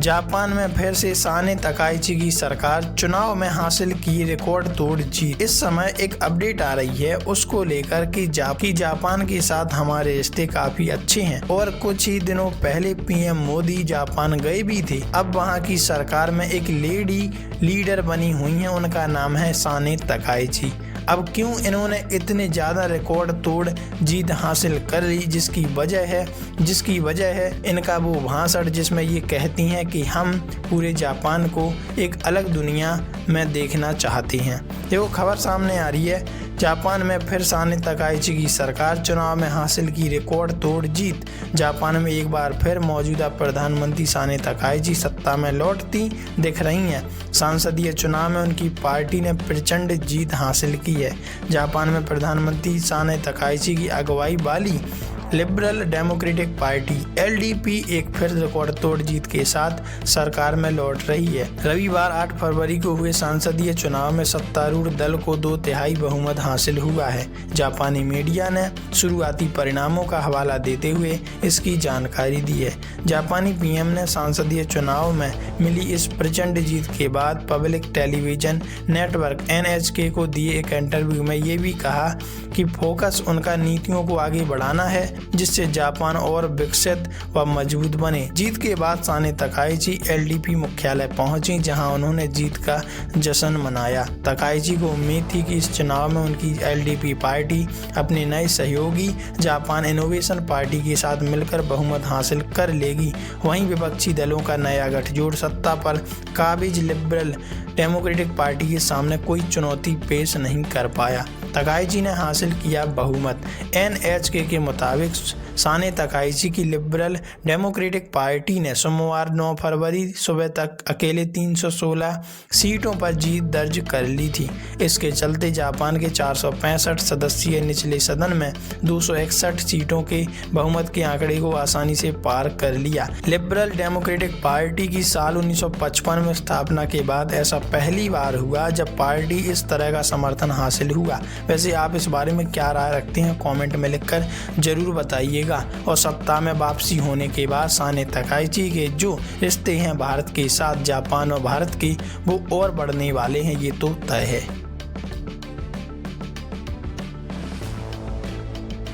Japan में फिर से साने तकाइची की सरकार चुनाव में हासिल की रिकॉर्ड तोड़ जीत। इस समय एक अपडेट आ रही है उसको लेकर कि जापान के साथ हमारे रिश्ते काफी अच्छे हैं और कुछ ही दिनों पहले पीएम मोदी जापान गए भी थे। अब वहां की सरकार में एक लेडी लीडर बनी हुई है, उनका नाम है साने तकाइची। अब क्यों इन्होंने इतने ज़्यादा रिकॉर्ड तोड़ जीत हासिल कर ली, जिसकी वजह है इनका वो भाषण जिसमें ये कहती हैं कि हम पूरे जापान को एक अलग दुनिया में देखना चाहते हैं। देखो खबर सामने आ रही है, जापान में फिर साने तकाइची की सरकार चुनाव में हासिल की रिकॉर्ड तोड़ जीत। जापान में एक बार फिर मौजूदा प्रधानमंत्री साने तकाइची सत्ता में लौटती दिख रही हैं। संसदीय चुनाव में उनकी पार्टी ने प्रचंड जीत हासिल की है। जापान में प्रधानमंत्री साने तकाइची की अगुवाई वाली लिबरल डेमोक्रेटिक पार्टी LDP एक फिर रिकॉर्ड तोड़ जीत के साथ सरकार में लौट रही है। रविवार 8 फरवरी को हुए संसदीय चुनाव में सत्तारूढ़ दल को 2/3 बहुमत हासिल हुआ है। जापानी मीडिया ने शुरुआती परिणामों का हवाला देते हुए इसकी जानकारी दी है। जापानी पीएम ने संसदीय चुनाव में मिली इस प्रचंड जीत के बाद पब्लिक टेलीविजन नेटवर्क NHK को दिए एक इंटरव्यू में ये भी कहा कि फोकस उनका नीतियों को आगे बढ़ाना है जिससे जापान और विकसित व मजबूत बने। जीत के बाद साने तकाइची LDP मुख्यालय पहुंची, जहां उन्होंने जीत का जश्न मनाया। तकाइची को उम्मीद थी कि इस चुनाव में उनकी LDP पार्टी अपने नए सहयोगी जापान इनोवेशन पार्टी के साथ मिलकर बहुमत हासिल कर लेगी। वहीं विपक्षी दलों का नया गठजोड़ सत्ता पर काबिज लिबरल डेमोक्रेटिक पार्टी के सामने कोई चुनौती पेश नहीं कर पाया। तकाइची ने हासिल किया बहुमत। NHK के मुताबिक साने तकाइची की लिबरल डेमोक्रेटिक पार्टी ने सोमवार 9 फरवरी सुबह तक अकेले 316 सीटों पर जीत दर्ज कर ली थी। इसके चलते जापान के 465 सदस्यीय निचले सदन में 261 सीटों के बहुमत के आंकड़े को आसानी से पार कर लिया। लिबरल डेमोक्रेटिक पार्टी की साल 1955 में स्थापना के बाद ऐसा पहली बार हुआ जब पार्टी इस तरह का समर्थन हासिल हुआ। वैसे आप इस बारे में क्या राय रखते हैं, कमेंट में लिखकर जरूर बताइएगा। और सत्ता में वापसी होने के बाद साने तकाइची के जो रिश्ते हैं भारत के साथ, जापान और भारत के, वो और बढ़ने वाले हैं, ये तो तय है।